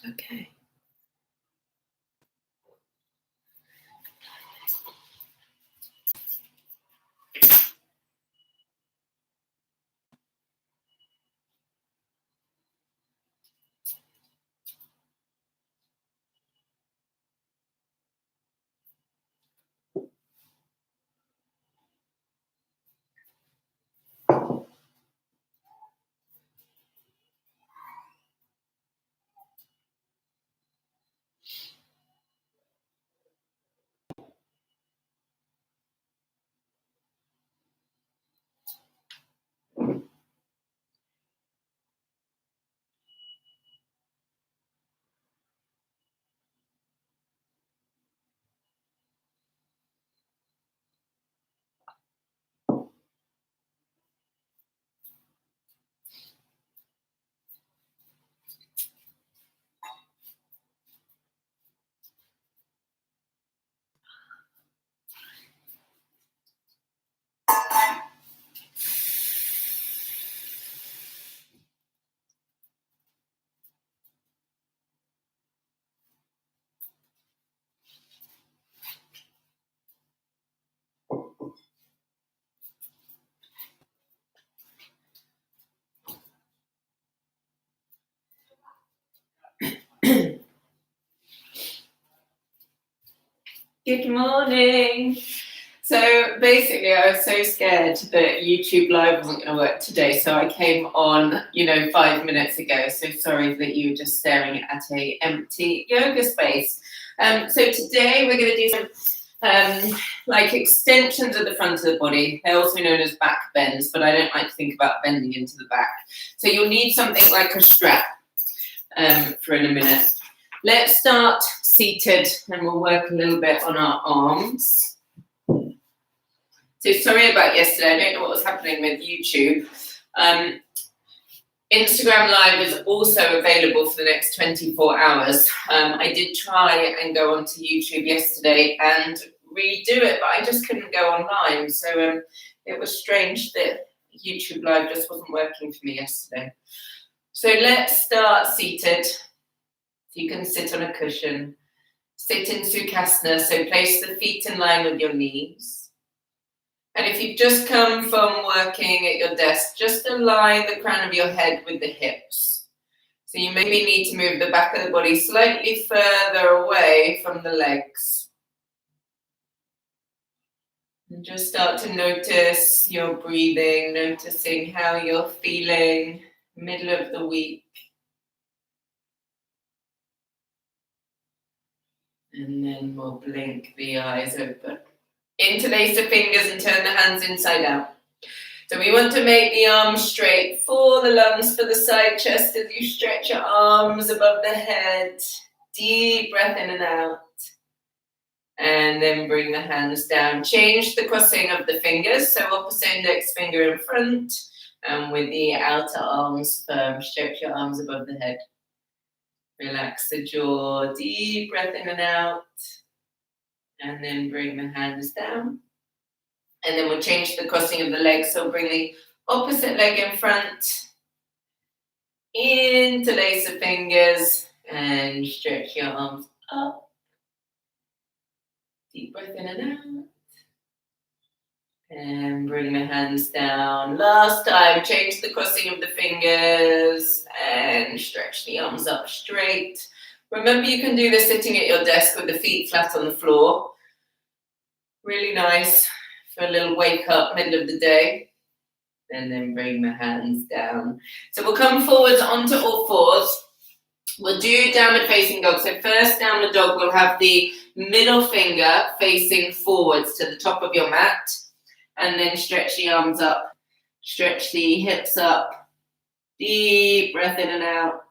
Okay. Good morning. So basically, I was so scared that YouTube Live wasn't going to work today, so I came on, 5 minutes ago. So sorry that you were just staring at a empty yoga space. So today we're going to do some like extensions of the front of the body. They're also known as back bends, but I don't like to think about bending into the back. So you'll need something like a strap for in a minute. Let's start seated and we'll work a little bit on our arms. So sorry about yesterday, I don't know what was happening with YouTube. Instagram Live is also available for the next 24 hours. I did try and go onto YouTube yesterday and redo it, but I just couldn't go online. So it was strange that YouTube Live just wasn't working for me yesterday. So let's start seated. So you can sit on a cushion. Sit in Sukhasana, so place the feet in line with your knees. And if you've just come from working at your desk, just align the crown of your head with the hips. So you maybe need to move the back of the body slightly further away from the legs. And just start to notice your breathing, noticing how you're feeling middle of the week. And then we'll blink the eyes open. Interlace the fingers and turn the hands inside out. So we want to make the arms straight. For the lungs, for the side chest as you stretch your arms above the head. Deep breath in and out. And then bring the hands down. Change the crossing of the fingers. So opposite index finger in front. And with the outer arms firm, stretch your arms above the head. Relax the jaw, deep breath in and out. And then bring the hands down. And then we'll change the crossing of the legs. So bring the opposite leg in front. Interlace the fingers and stretch your arms up. Deep breath in and out. And bring the hands down. Last time, change the crossing of the fingers and stretch the arms up straight. Remember, you can do this sitting at your desk with the feet flat on the floor. Really nice for a little wake up middle of the day. And then bring the hands down. So we'll come forwards onto all fours. We'll do downward facing dog. So first downward dog, we'll have the middle finger facing forwards to the top of your mat. And then stretch the arms up, stretch the hips up, deep breath in and out.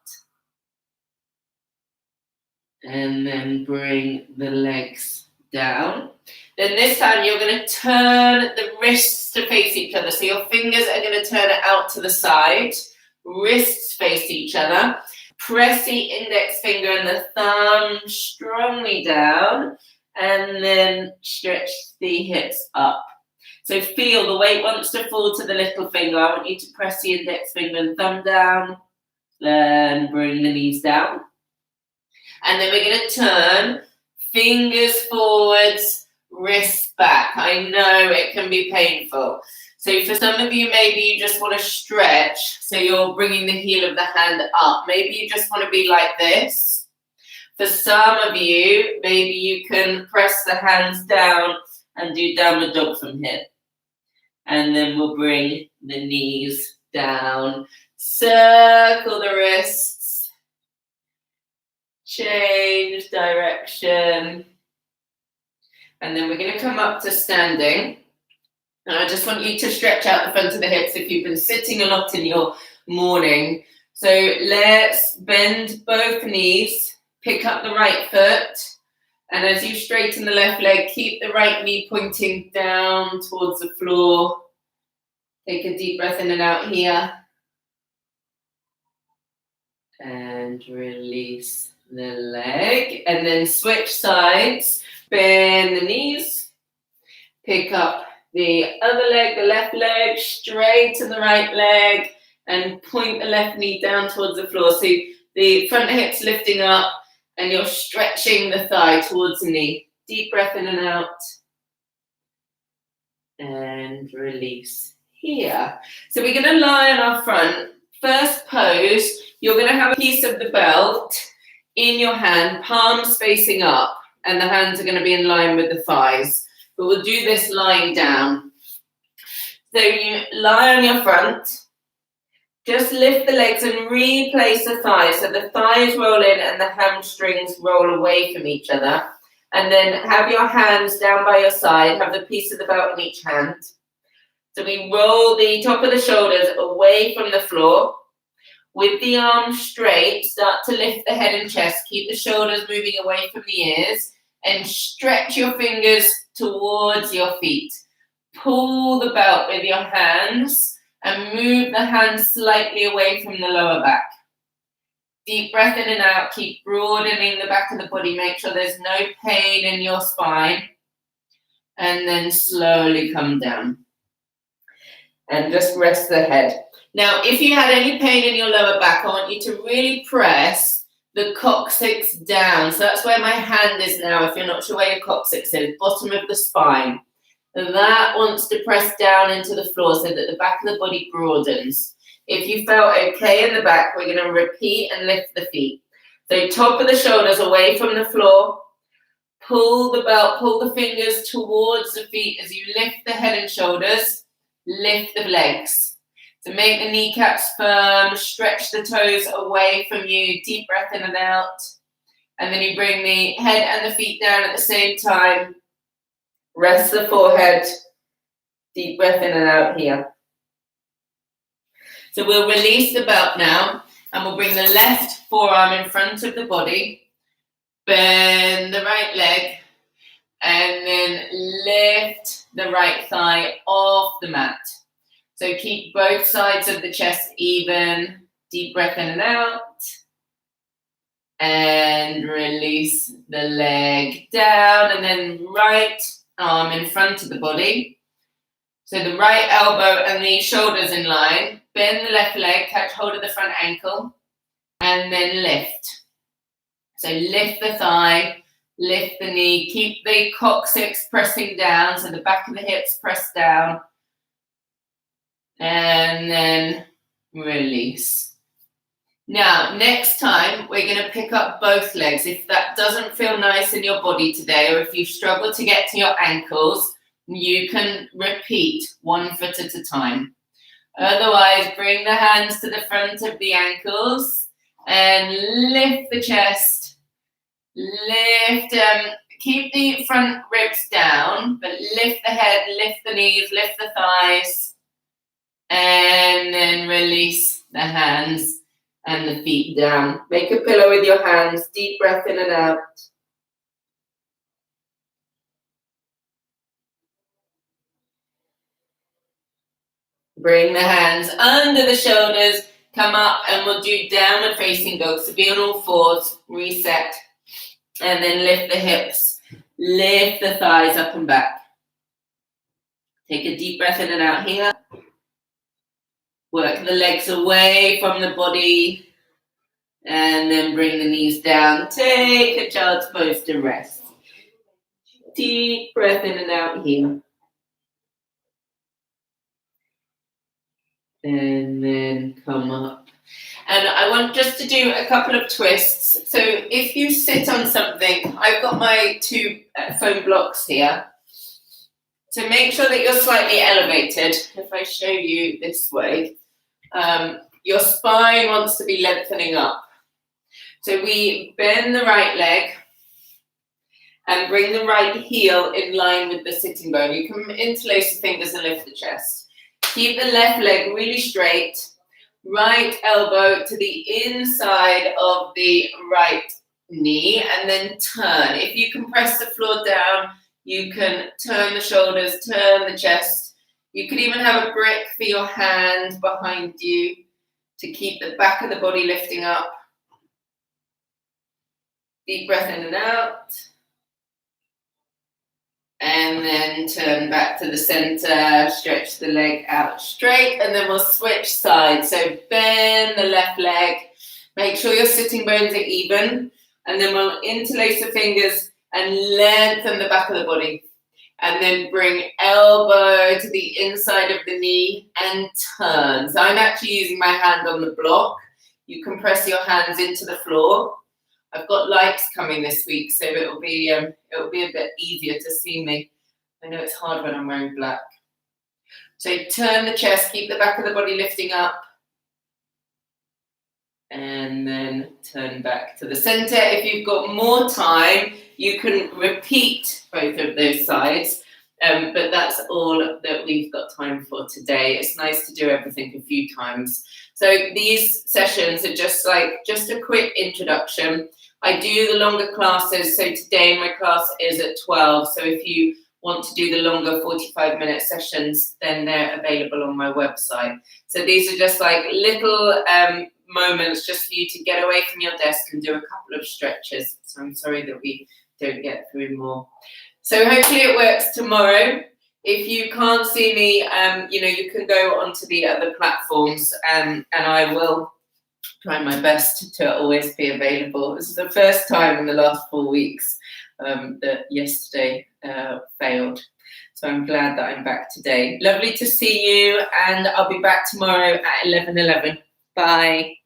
And then bring the legs down. Then this time you're going to turn the wrists to face each other. So your fingers are going to turn it out to the side, wrists face each other. Press the index finger and the thumb strongly down. And then stretch the hips up. So feel the weight wants to fall to the little finger. I want you to press the index finger and thumb down. Then bring the knees down. And then we're going to turn, fingers forwards, wrists back. I know it can be painful. So for some of you, maybe you just want to stretch. So you're bringing the heel of the hand up. Maybe you just want to be like this. For some of you, maybe you can press the hands down and do downward dog from here. And then we'll bring the knees down. Circle the wrists. Change direction. And then we're going to come up to standing. And I just want you to stretch out the front of the hips if you've been sitting a lot in your morning. So let's bend both knees, pick up the right foot. And as you straighten the left leg, keep the right knee pointing down towards the floor. Take a deep breath in and out here. And release the leg. And then switch sides. Bend the knees. Pick up the other leg, the left leg, straighten the right leg. And point the left knee down towards the floor. So the front hip's lifting up. And you're stretching the thigh towards the knee. Deep breath in and out. And release here. So we're going to lie on our front. First pose, you're going to have a piece of the belt in your hand, palms facing up. And the hands are going to be in line with the thighs. But we'll do this lying down. So you lie on your front. Just lift the legs and replace the thighs. So the thighs roll in and the hamstrings roll away from each other. And then have your hands down by your side. Have the piece of the belt in each hand. So we roll the top of the shoulders away from the floor. With the arms straight, start to lift the head and chest. Keep the shoulders moving away from the ears. And stretch your fingers towards your feet. Pull the belt with your hands. And move the hands slightly away from the lower back. Deep breath in and out. Keep broadening the back of the body. Make sure there's no pain in your spine. And then slowly come down. And just rest the head. Now, if you had any pain in your lower back, I want you to really press the coccyx down. So that's where my hand is now. If you're not sure where your coccyx is, bottom of the spine. That wants to press down into the floor so that the back of the body broadens. If you felt okay in the back, we're going to repeat and lift the feet. So top of the shoulders away from the floor. Pull the belt, pull the fingers towards the feet as you lift the head and shoulders. Lift the legs. So make the kneecaps firm. Stretch the toes away from you. Deep breath in and out. And then you bring the head and the feet down at the same time. Rest the forehead, deep breath in and out here. So we'll release the belt now, and we'll bring the left forearm in front of the body, bend the right leg, and then lift the right thigh off the mat. So keep both sides of the chest even, deep breath in and out, and release the leg down, and then right arm in front of the body. So the right elbow and the shoulders in line. Bend the left leg, catch hold of the front ankle, and then lift. So lift the thigh, lift the knee, keep the coccyx pressing down, so the back of the hips press down, and then release. Now, next time, we're going to pick up both legs. If that doesn't feel nice in your body today, or if you struggle to get to your ankles, you can repeat 1 foot at a time. Otherwise, bring the hands to the front of the ankles and lift the chest. Lift, keep the front ribs down, but lift the head, lift the knees, lift the thighs, and then release the hands and the feet down. Make a pillow with your hands. Deep breath in and out. Bring the hands under the shoulders. Come up and we'll do downward facing dog. So be on all fours. Reset. And then lift the hips. Lift the thighs up and back. Take a deep breath in and out here. Work the legs away from the body. And then bring the knees down. Take a child's pose to rest. Deep breath in and out here. And then come up. And I want just to do a couple of twists. So if you sit on something, I've got my 2 foam blocks here. So make sure that you're slightly elevated. If I show you this way, your spine wants to be lengthening up. So we bend the right leg and bring the right heel in line with the sitting bone. You can interlace the fingers and lift the chest. Keep the left leg really straight. Right elbow to the inside of the right knee and then turn. If you can press the floor down, you can turn the shoulders, turn the chest. You could even have a brick for your hand behind you to keep the back of the body lifting up. Deep breath in and out. And then turn back to the center, stretch the leg out straight, and then we'll switch sides. So bend the left leg, make sure your sitting bones are even, and then we'll interlace the fingers and lengthen the back of the body. And then bring elbow to the inside of the knee and turn. So I'm actually using my hand on the block. You can press your hands into the floor. I've got lights coming this week, so it'll be a bit easier to see me. I know it's hard when I'm wearing black. So turn the chest, keep the back of the body lifting up. And then turn back to the center. If you've got more time, you can repeat both of those sides. But that's all that we've got time for today. It's nice to do everything a few times. So these sessions are just a quick introduction. I do the longer classes. So today my class is at 12. So if you want to do the longer 45-minute sessions, then they're available on my website. So these are just like little moments just for you to get away from your desk and do a couple of stretches. So I'm sorry that we don't get through more. So hopefully it works tomorrow. If you can't see me, you can go onto the other platforms and I will try my best to always be available. This is the first time in the last 4 weeks that yesterday failed. So I'm glad that I'm back today. Lovely to see you, and I'll be back tomorrow at 11:11. Bye.